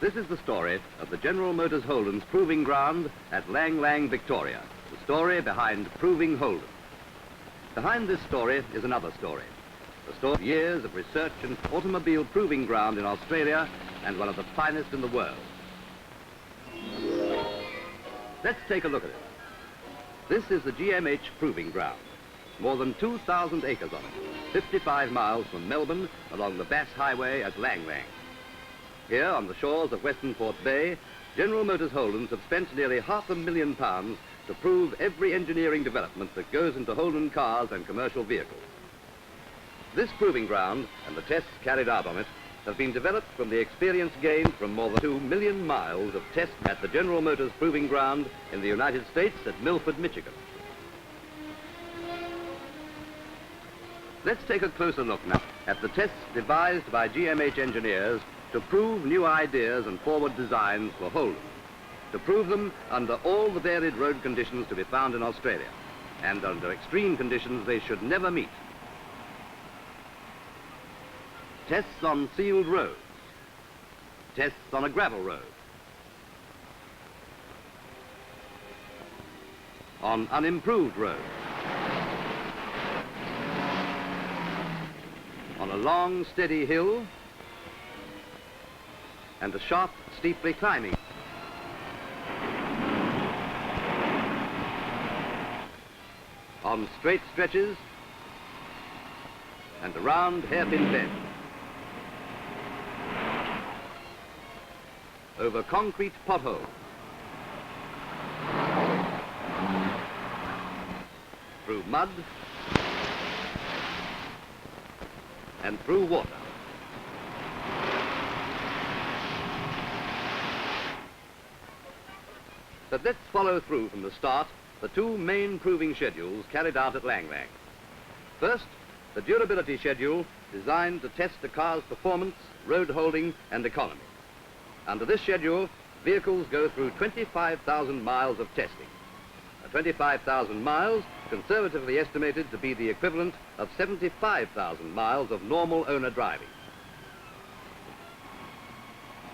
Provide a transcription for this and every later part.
This is the story of the General Motors Holden's proving ground at Lang Lang, Victoria. The story behind Proving Holden. Behind this story is another story. The story of years of research and automobile proving ground in Australia and one of the finest in the world. Let's take a look at it. This is the GMH proving ground. More than 2,000 acres on it, 55 miles from Melbourne along the Bass Highway at Lang Lang. Here on the shores of Western Port Bay, General Motors Holdens have spent nearly £500,000 to prove every engineering development that goes into Holden cars and commercial vehicles. This proving ground and the tests carried out on it have been developed from the experience gained from more than 2 million miles of tests at the General Motors proving ground in the United States at Milford, Michigan. Let's take a closer look now at the tests devised by GMH engineers to prove new ideas and forward designs for Holden, to prove them under all the varied road conditions to be found in Australia, and under extreme conditions they should never meet. Tests on sealed roads, tests on a gravel road, on unimproved roads, on a long, steady hill, and a sharp, steeply climbing. On straight stretches and around hairpin bends. Over concrete potholes. Through mud and through water. But let's follow through from the start the two main proving schedules carried out at Lang Lang. First, the durability schedule designed to test the car's performance, road holding and economy. Under this schedule, vehicles go through 25,000 miles of testing. 25,000 miles conservatively estimated to be the equivalent of 75,000 miles of normal owner driving.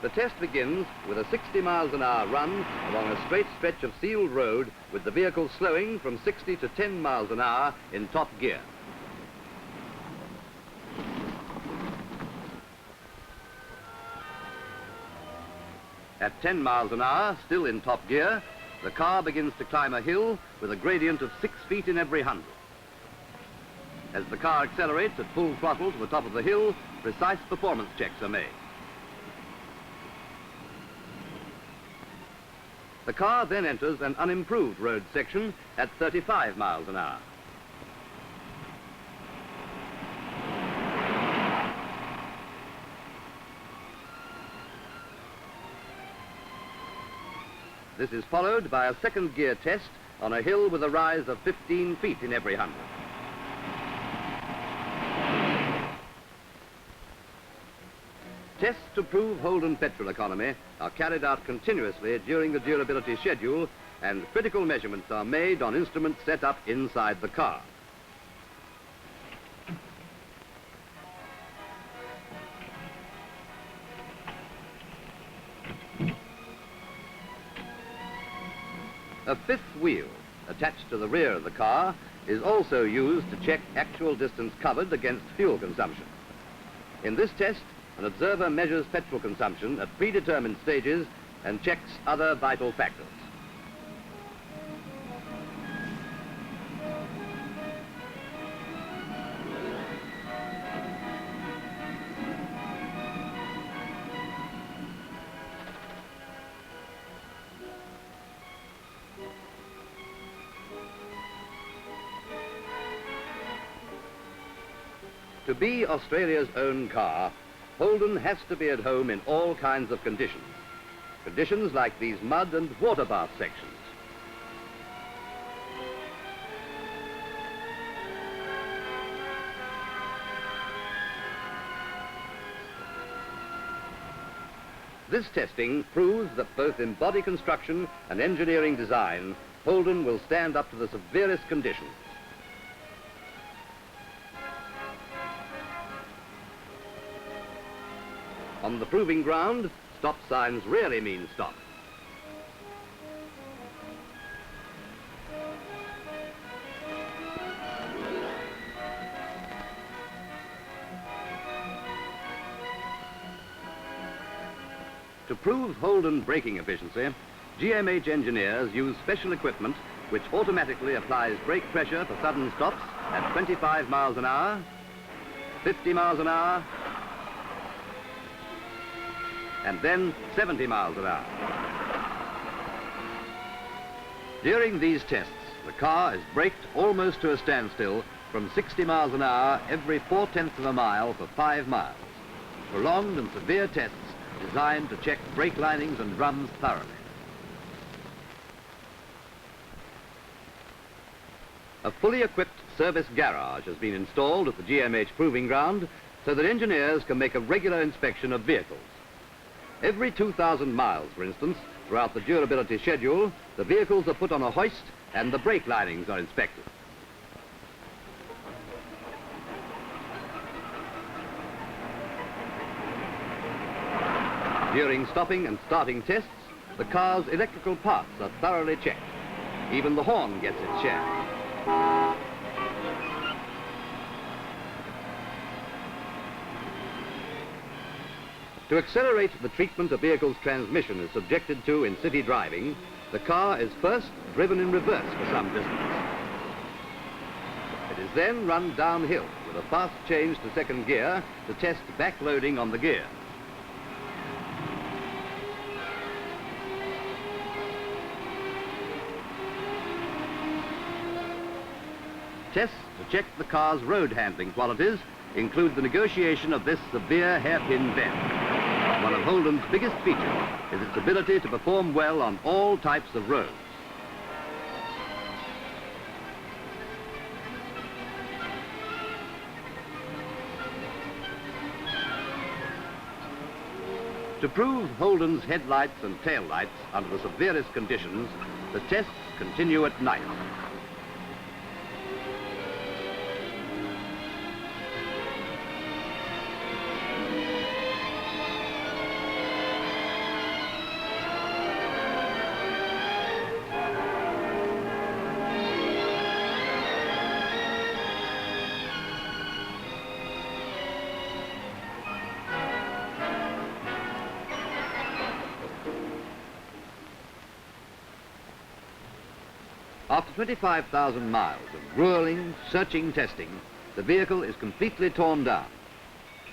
The test begins with a 60 miles an hour run along a straight stretch of sealed road with the vehicle slowing from 60 to 10 miles an hour in top gear. At 10 miles an hour, still in top gear, the car begins to climb a hill with a gradient of 6 feet in every 100. As the car accelerates at full throttle to the top of the hill, precise performance checks are made. The car then enters an unimproved road section at 35 miles an hour. This is followed by a second gear test on a hill with a rise of 15 feet in every 100. Tests to prove Holden petrol economy are carried out continuously during the durability schedule, and critical measurements are made on instruments set up inside the car. A fifth wheel attached to the rear of the car is also used to check actual distance covered against fuel consumption. In this test, an observer measures petrol consumption at predetermined stages and checks other vital factors. To be Australia's own car, Holden has to be at home in all kinds of conditions. Conditions like these mud and water bath sections. This testing proves that both in body construction and engineering design, Holden will stand up to the severest conditions. On the proving ground, stop signs really mean stop. To prove Holden braking efficiency, GMH engineers use special equipment which automatically applies brake pressure for sudden stops at 25 miles an hour, 50 miles an hour, and then 70 miles an hour. During these tests, the car is braked almost to a standstill from 60 miles an hour every 4/10 of a mile for 5 miles. Prolonged and severe tests designed to check brake linings and drums thoroughly. A fully equipped service garage has been installed at the GMH Proving Ground so that engineers can make a regular inspection of vehicles. Every 2,000 miles, for instance, throughout the durability schedule, the vehicles are put on a hoist and the brake linings are inspected. During stopping and starting tests, the car's electrical parts are thoroughly checked. Even the horn gets its share. To accelerate the treatment a vehicle's transmission is subjected to in city driving, the car is first driven in reverse for some distance. It is then run downhill with a fast change to second gear to test backloading on the gear. Tests to check the car's road handling qualities include the negotiation of this severe hairpin bend. One of Holden's biggest features is its ability to perform well on all types of roads. To prove Holden's headlights and taillights under the severest conditions, the tests continue at night. After 25,000 miles of grueling, searching testing, the vehicle is completely torn down.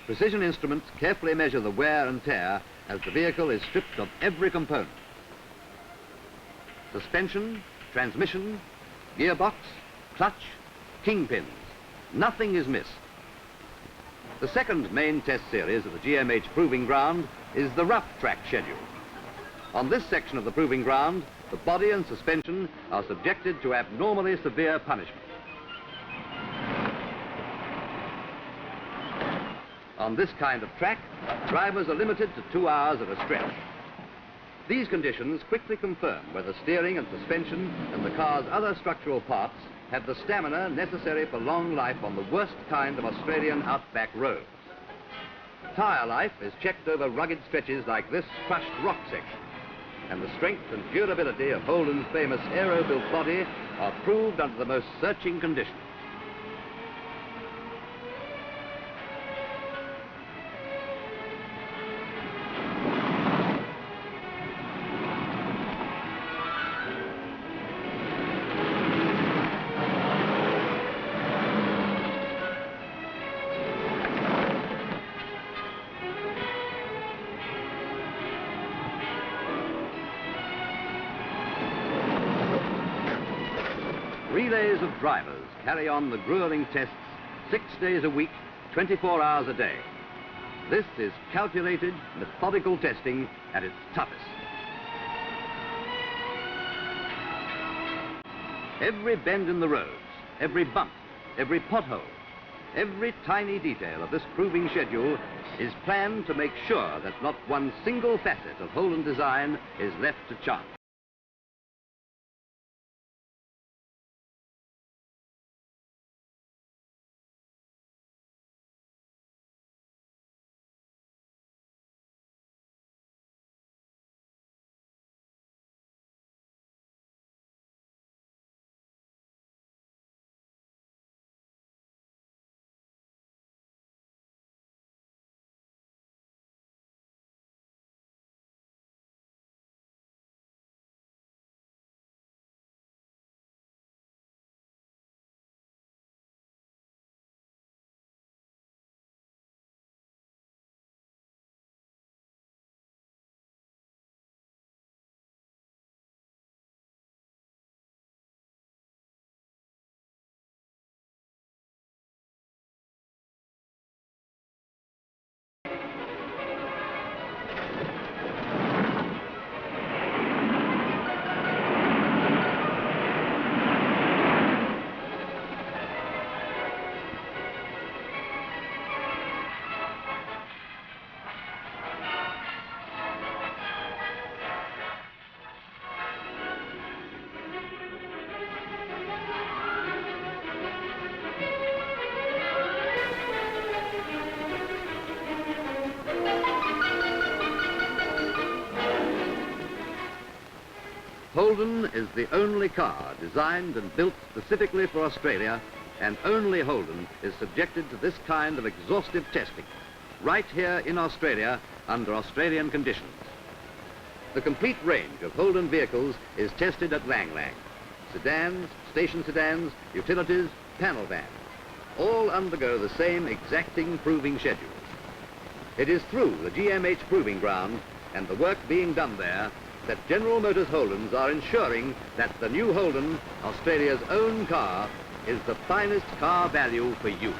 Precision instruments carefully measure the wear and tear as the vehicle is stripped of every component. Suspension, transmission, gearbox, clutch, kingpins. Nothing is missed. The second main test series of the GMH Proving Ground is the rough track schedule. On this section of the proving ground, the body and suspension are subjected to abnormally severe punishment. On this kind of track, drivers are limited to 2 hours at a stretch. These conditions quickly confirm whether steering and suspension and the car's other structural parts have the stamina necessary for long life on the worst kind of Australian outback roads. Tire life is checked over rugged stretches like this crushed rock section, and the strength and durability of Holden's famous aero-built body are proved under the most searching conditions. Relays of drivers carry on the grueling tests 6 days a week, 24 hours a day. This is calculated, methodical testing at its toughest. Every bend in the roads, every bump, every pothole, every tiny detail of this proving schedule is planned to make sure that not one single facet of Holden design is left to chance. Holden is the only car designed and built specifically for Australia, and only Holden is subjected to this kind of exhaustive testing, right here in Australia under Australian conditions. The complete range of Holden vehicles is tested at Lang Lang. Sedans, station sedans, utilities, panel vans, all undergo the same exacting proving schedules. It is through the GMH Proving Ground and the work being done there that General Motors Holdens are ensuring that the new Holden, Australia's own car, is the finest car value for you.